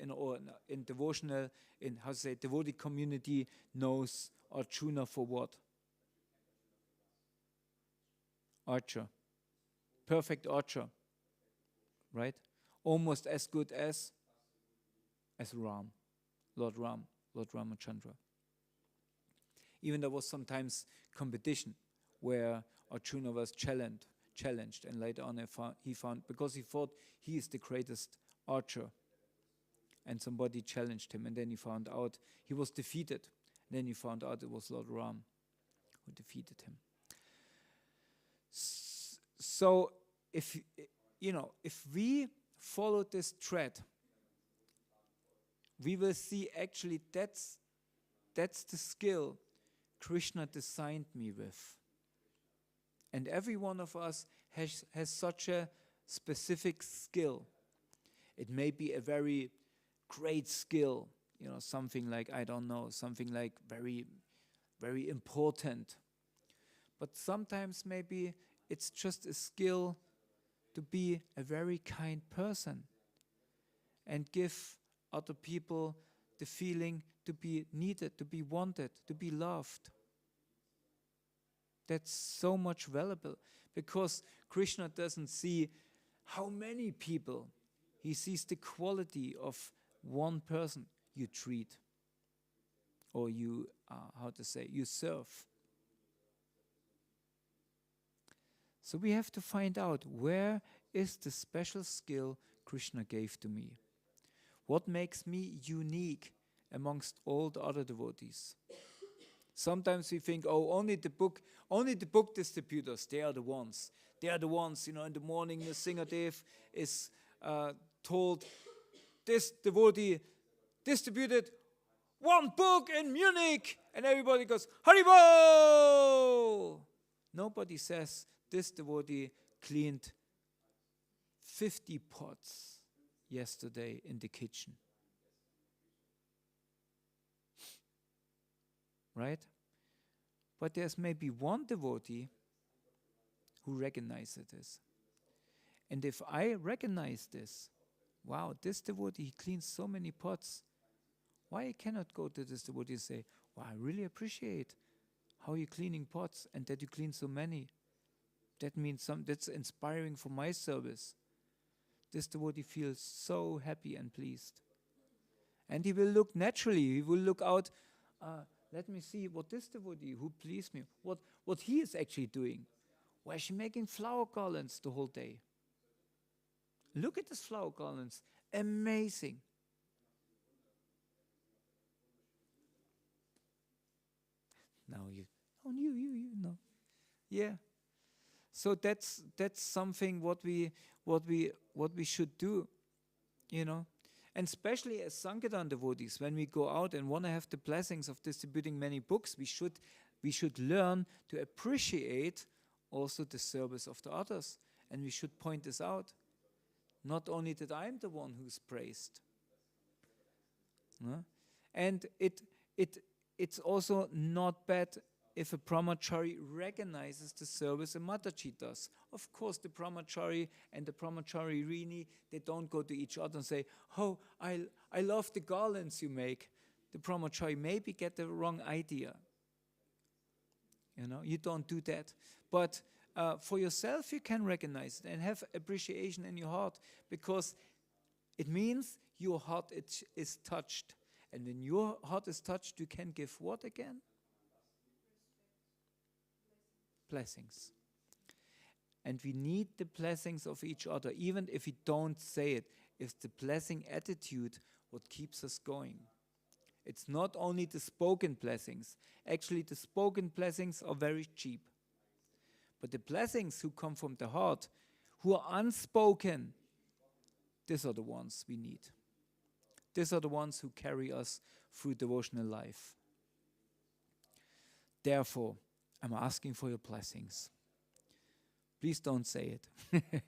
Speaker 1: in devotional, in how to say, devotee community knows Arjuna for what? Archer. Perfect archer. Right? Almost as good as Lord Ramachandra. Even there was sometimes competition where Arjuna was challenged, and later on he found, because he thought he is the greatest archer, and somebody challenged him, and then he found out he was defeated. And then he found out it was Lord Ram who defeated him. So if we follow this thread, we will see actually that's the skill Krishna designed me with. And every one of us has such a specific skill. It may be a very great skill, something like, I don't know, something like very, very important. But sometimes maybe it's just a skill to be a very kind person and give other people the feeling to be needed, to be wanted, to be loved. That's so much valuable, because Krishna doesn't see how many people. He sees the quality of one person you treat, or you serve. So we have to find out, where is the special skill Krishna gave to me? What makes me unique amongst all the other devotees? Sometimes we think, only the book distributors, they are the ones. They are the ones, in the morning the Singadev is told, this devotee distributed one book in Munich, and everybody goes, Haribol! Nobody says, this devotee cleaned 50 pots yesterday in the kitchen. Right? But there's maybe one devotee who recognizes this. And if I recognize this, wow, this devotee, he cleans so many pots, why I cannot go to this devotee and say, wow, I really appreciate how you're cleaning pots and that you clean so many. That means that's inspiring for my service. This devotee feels so happy and pleased. And he will look naturally, he will look out, let me see what this devotee who pleased me, what he is actually doing. Why is she making flower garlands the whole day? Look at these flower garlands. Amazing. Now you know. Yeah. So that's something what we should do, And especially as Sankirtan devotees, when we go out and want to have the blessings of distributing many books, we should learn to appreciate also the service of the others, and we should point this out. Not only that I'm the one who's praised, no? And it's also not bad if a brahmachari recognizes the service a Mataji does. Of course, the brahmachari and the brahmachari rini, they don't go to each other and say, oh, I love the garlands you make. The brahmachari maybe get the wrong idea. You don't do that. But for yourself, you can recognize it and have appreciation in your heart, because it means your heart is touched. And when your heart is touched, you can give what again? Blessings. And we need the blessings of each other, even if we don't say it. It's the blessing attitude what keeps us going. It's not only the spoken blessings. Actually, the spoken blessings are very cheap. But the blessings who come from the heart, who are unspoken, these are the ones we need. These are the ones who carry us through devotional life. Therefore, I'm asking for your blessings. Please don't say it.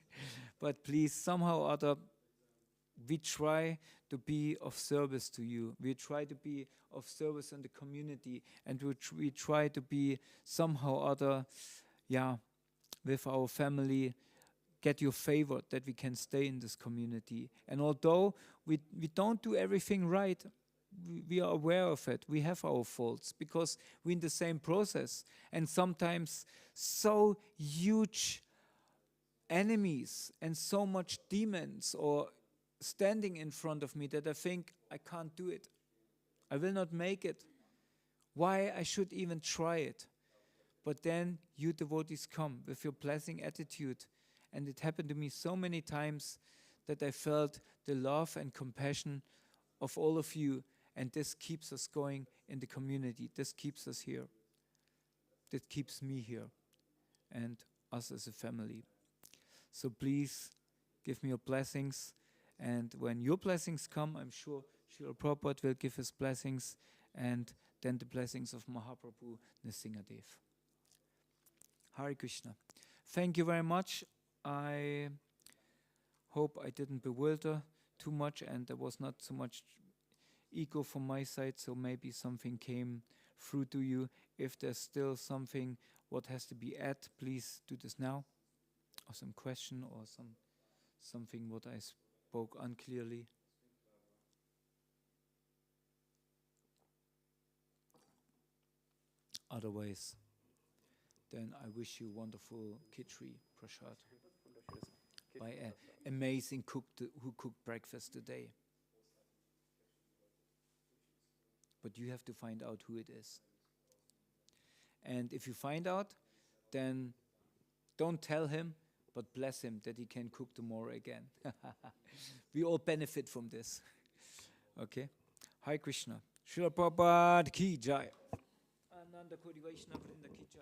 Speaker 1: But please, somehow or other, we try to be of service to you. We try to be of service in the community. And we try to be somehow or other, with our family, get your favor, that we can stay in this community. And although we don't do everything right, we are aware of it. We have our faults because we're in the same process. And sometimes so huge enemies and so much demons or standing in front of me that I think I can't do it. I will not make it. Why I should even try it? But then you devotees come with your blessing attitude. And it happened to me so many times that I felt the love and compassion of all of you. And this keeps us going in the community. This keeps us here. That keeps me here and us as a family. So please give me your blessings. And when your blessings come, I'm sure Srila Prabhupada will give his blessings. And then the blessings of Mahaprabhu Nrsimhadev. Hare Krishna. Thank you very much. I hope I didn't bewilder too much and there was not so much ego from my side, so maybe something came through to you. If there's still something what has to be added, please do this now. Or some question or something what I spoke unclearly. Otherwise, then I wish you wonderful Khichdi Prasad by an amazing cook who cooked breakfast today. But you have to find out who it is. And if you find out, then don't tell him, but bless him that he can cook tomorrow again. We all benefit from this. Okay? Hare Krishna. Srila Prabhupada ki jai. Ananda Kodi Vaishnava Vrinda ki jai.